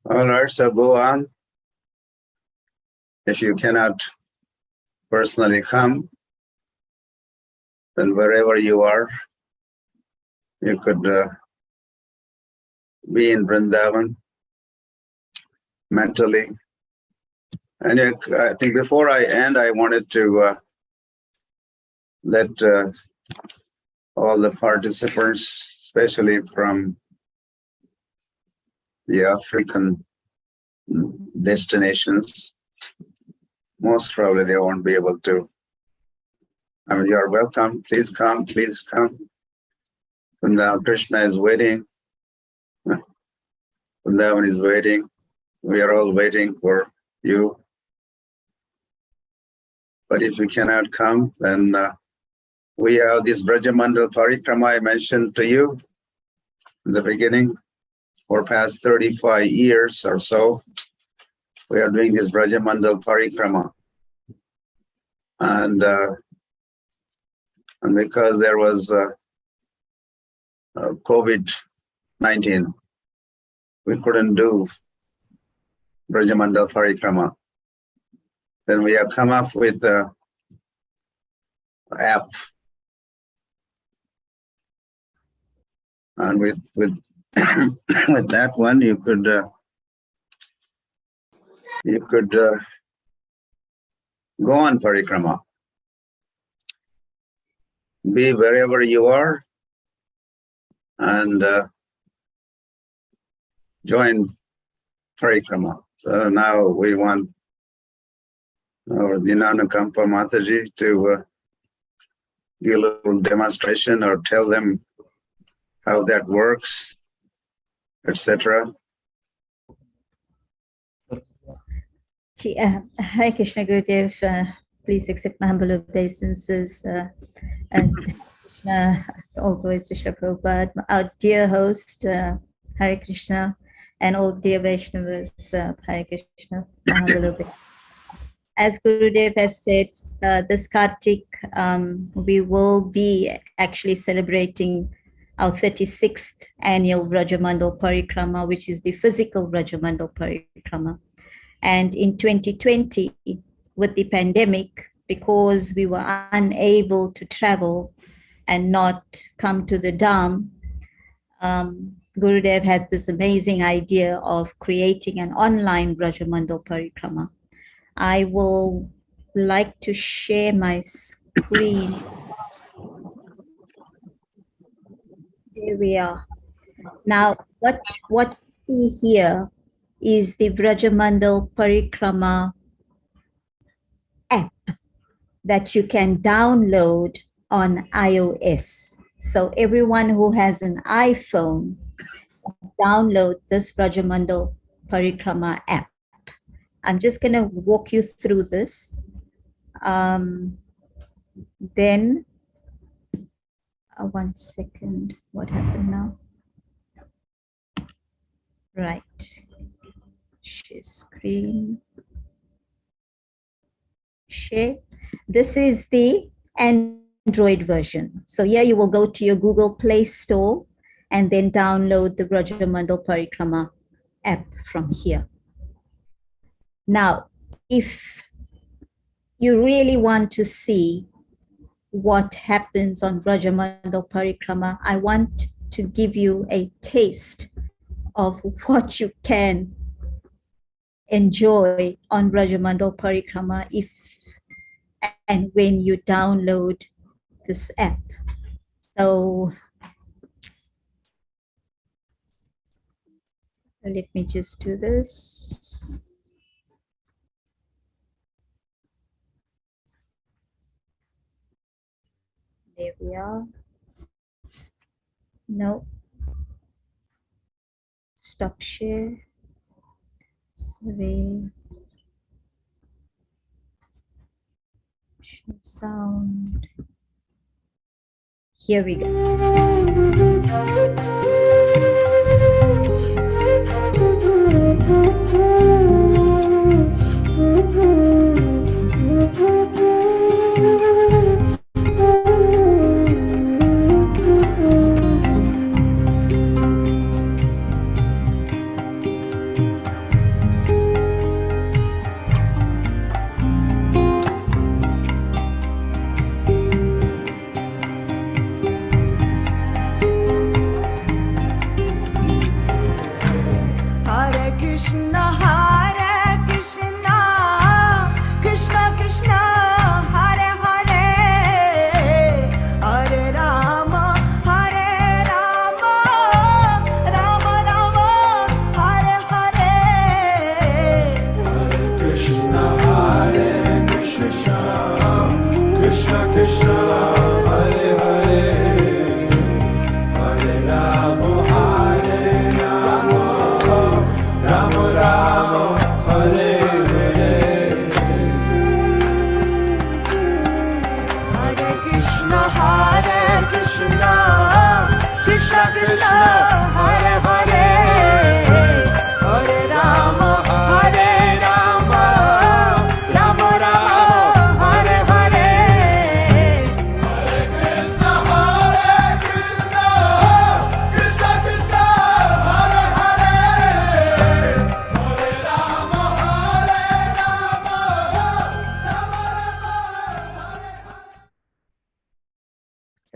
S3: All right, so go on. If you cannot personally come, then wherever you are, you could be in Vrindavan mentally. And I think before I end, I wanted to let all the participants, especially from the African destinations. Most probably they won't be able to. I mean, you are welcome. Please come, please come. Vrindavan Krishna is waiting. Vrindavan is waiting. We are all waiting for you. But if you cannot come, then we have this Brajamandal parikrama I mentioned to you in the beginning. For past 35 years or so, we are doing this Brajamandal parikrama. And because there was COVID-19, we couldn't do Brajamandal parikrama. Then we have come up with the app, and with with that one you could go on parikrama, be wherever you are, and join parikrama. So now we want our Dinanukampa Mataji to give a little demonstration or tell them how that works, etc.
S4: Hare Krishna Gurudev, please accept my humble obeisances. And Krishna, all glories to Srila Prabhupada, our dear host, Hare Krishna, and all dear Vaishnavas, Hare Krishna, my humble obeisances. As Gurudev has said, this Karthik, we will be actually celebrating our 36th annual Brajamandal Parikrama, which is the physical Brajamandal Parikrama. And in 2020, with the pandemic, because we were unable to travel and not come to the Dham, Gurudev had this amazing idea of creating an online Brajamandal Parikrama. I will like to share my screen. There we are. Now, what you see here is the Brajamandal Parikrama app that you can download on iOS. So everyone who has an iPhone, download this Brajamandal Parikrama app. I'm just going to walk you through this. Then, one second, what happened now? Right, share screen, share. This is the Android version. So here you will go to your Google Play Store and then download the Brajamandal Parikrama app from here. Now, if you really want to see what happens on Brajamandal Parikrama, I want to give you a taste of what you can enjoy on Brajamandal Parikrama if and when you download this app. So let me just do this. There we are. No. Stop share. Sorry. Show sound. Here we go.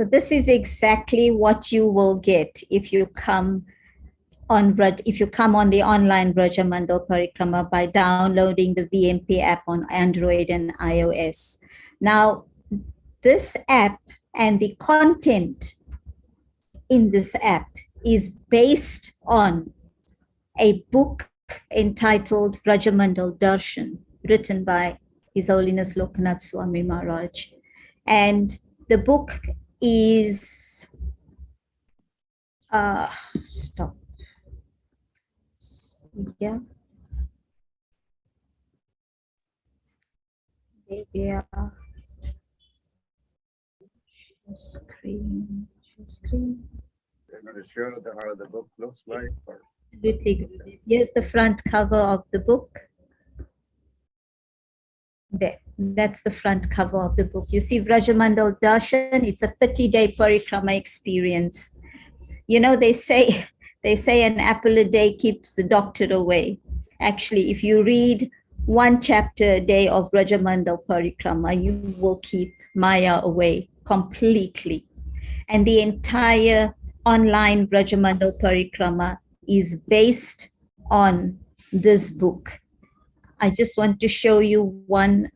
S4: So this is exactly what you will get if you come on the online Brajamandal Parikrama by downloading the VMP app on Android and iOS. Now, this app and the content in this app is based on a book entitled Brajamandal Darshan, written by His Holiness Lokanathha Swami Maharaj. And the book is, stop. Yeah. There we are. Screen.
S3: They're going to show how the book looks like. Or...
S4: Absolutely. Here's the front cover of the book. There, that's the front cover of the book. You see Brajamandal Darshan, it's a 30-day parikrama experience. You know, they say an apple a day keeps the doctor away. Actually, if you read one chapter a day of Brajamandal Parikrama, you will keep Maya away completely. And the entire online Brajamandal Parikrama is based on this book. I just want to show you one,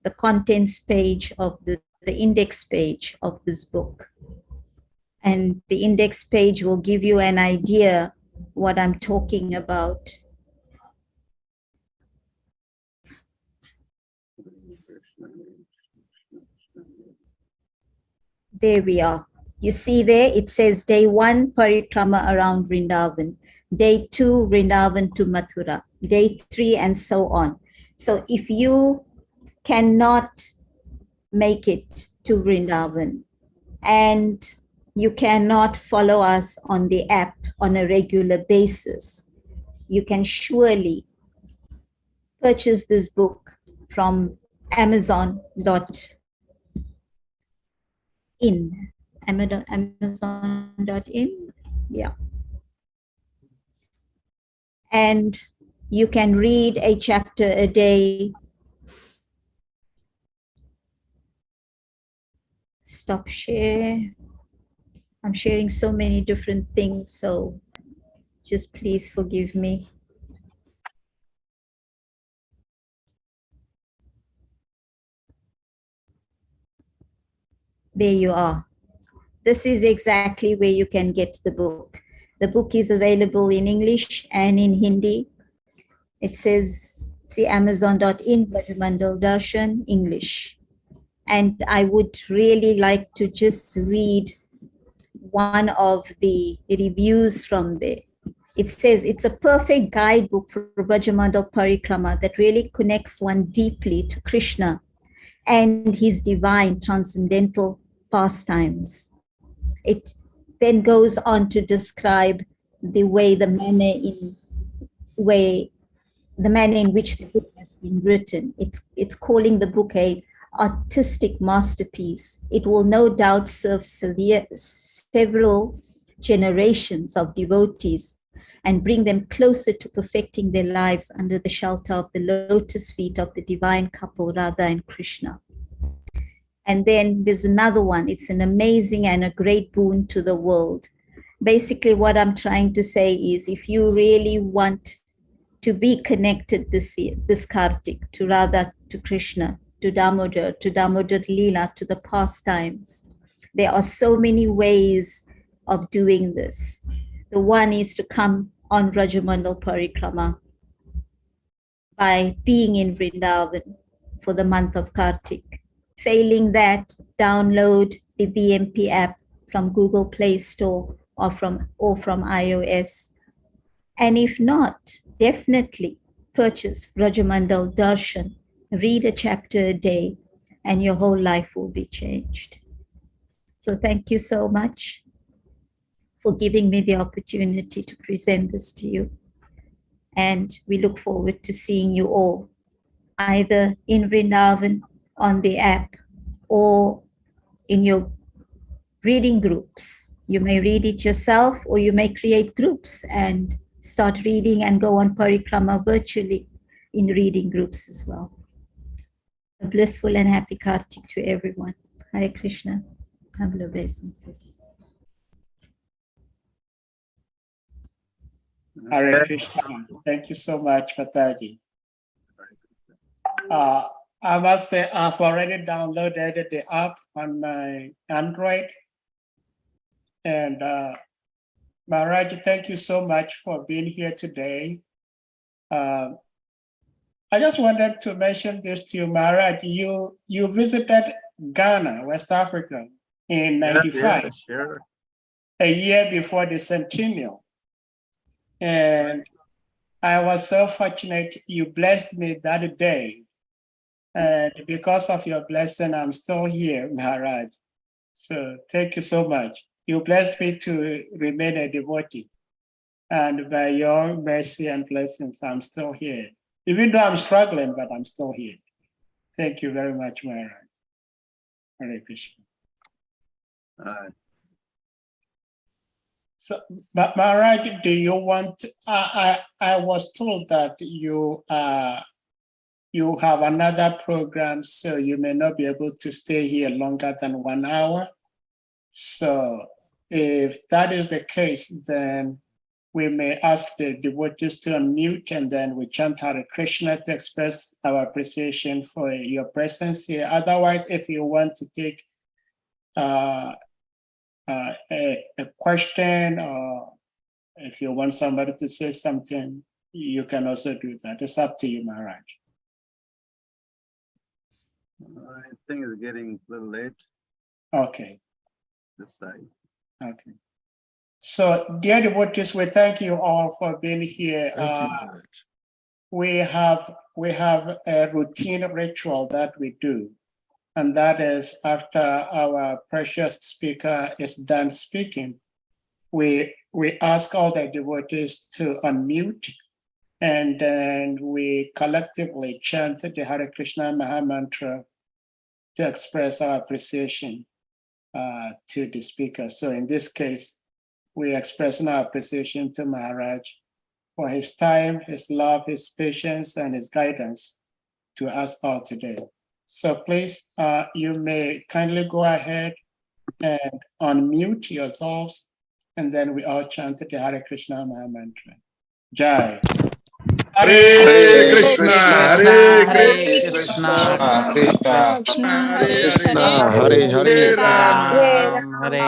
S4: the contents page of the index page of this book. And the index page will give you an idea what I'm talking about. There we are. You see there, it says day 1, parikrama around Vrindavan. Day 2, Vrindavan to Mathura. Day 3, and so on. So if you cannot make it to Vrindavan and you cannot follow us on the app on a regular basis, you can surely purchase this book from Amazon.in. Amazon.in, yeah. And you can read a chapter a day. Stop share. I'm sharing so many different things, so just please forgive me. There you are. This is exactly where you can get the book. The book is available in English and in Hindi. It says, see, Amazon.in, Brajamandal Darshan, English. And I would really like to just read one of the reviews from there. It says, it's a perfect guidebook for Brajamandal Parikrama that really connects one deeply to Krishna and his divine transcendental pastimes. It then goes on to describe the manner in which the book has been written. It's calling the book a artistic masterpiece. It will no doubt serve several generations of devotees and bring them closer to perfecting their lives under the shelter of the lotus feet of the divine couple, Radha and Krishna. And then there's another one. It's an amazing and a great boon to the world. Basically, what I'm trying to say is, if you really want to be connected this year, this Karthik, to Radha, to Krishna, to Damodara, lila, to the pastimes, there are so many ways of doing this. The one is to come on Brajamandal Parikrama by being in Vrindavan for the month of Karthik. Failing that, download the BMP app from Google Play Store or from iOS. And if not, definitely purchase Brajamandal Darshan, read a chapter a day, and your whole life will be changed. So thank you so much for giving me the opportunity to present this to you. And we look forward to seeing you all, either in Vrindavan on the app or in your reading groups. You may read it yourself, or you may create groups and start reading and go on parikrama virtually in reading groups as well. A blissful and happy Karthik to everyone. Hare Krishna. Humble obeisances.
S2: Hare Krishna. Thank you so much, Mataji. I must say I've already downloaded the app on my Android. And Maharaj, thank you so much for being here today. I just wanted to mention this to you, Maharaj. You visited Ghana, West Africa in '95,
S3: sure.
S2: a year before the centennial. And I was so fortunate you blessed me that day. And because of your blessing, I'm still here, Maharaj. So thank you so much. You blessed me to remain a devotee. And by your mercy and blessings, I'm still here. Even though I'm struggling, but I'm still here. Thank you very much, Maharaj. Hare Krishna. So, but Maharaj, do you want? I was told that you have another program, so you may not be able to stay here longer than 1 hour. So, if that is the case, then we may ask the devotees to unmute, and then we chant Hare Krishna to express our appreciation for your presence here. Otherwise, if you want to take a question, or if you want somebody to say something, you can also do that. It's up to you, Maharaj.
S3: I think it's getting a little late
S2: Okay.
S3: this side.
S2: Okay. So, dear devotees, we thank you all for being here.
S1: Thank you, Maharaj.
S2: We have a routine ritual that we do, and that is after our precious speaker is done speaking, we ask all the devotees to unmute, and then we collectively chant the Hare Krishna Maha Mantra to express our appreciation to the speaker. So in this case, we express our appreciation to Maharaj for his time, his love, his patience, and his guidance to us all today. So please, you may kindly go ahead and unmute yourselves, and then we all chant the Hare Krishna Maha Mantra. Jai.
S1: Hare Krishna, Hare
S5: Krishna,
S1: Krishna,
S5: Krishna,
S1: Hare
S5: Krishna,
S1: Hare,
S5: Hare
S1: Hare Rama,
S5: Hare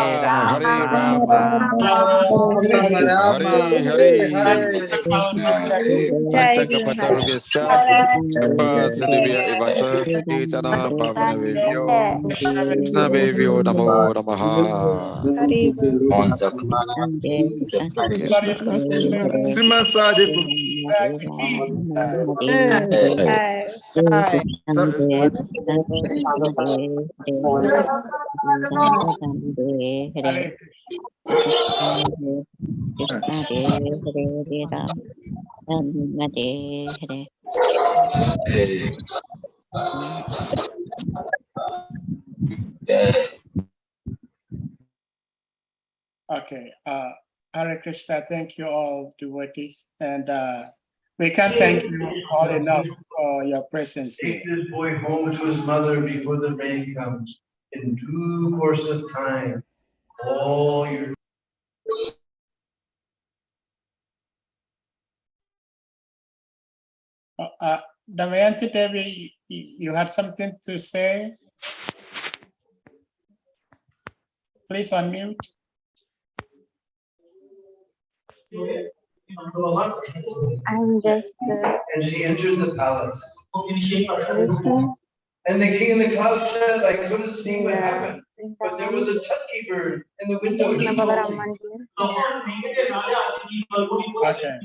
S5: Rama,
S1: Hare
S5: Rama,
S1: Hare Hare.
S6: Panchakapatarvyasya Upasadivya Ivasa Etana Pavanavivyo Krishnavivyo Namo Namaha
S1: Srimad Sadi from
S2: Okay, Hare Krishna, thank you all devotees, and we can't thank you all enough for your presence here.
S7: Take this boy home to his mother before the rain comes. In due course of time, all your
S2: Damayanti Devi, you had something to say? Please unmute.
S8: I'm just
S7: and she entered the palace.
S8: listening.
S7: And the king in the cloud said, I couldn't see what happened, but there was a chutki in the window. He
S8: Krishna
S7: told
S8: Balaram
S7: me.
S8: Mandir.
S2: Okay.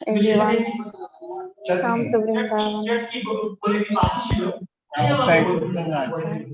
S8: Everyone come to Vrindavan.
S2: Thank you so much.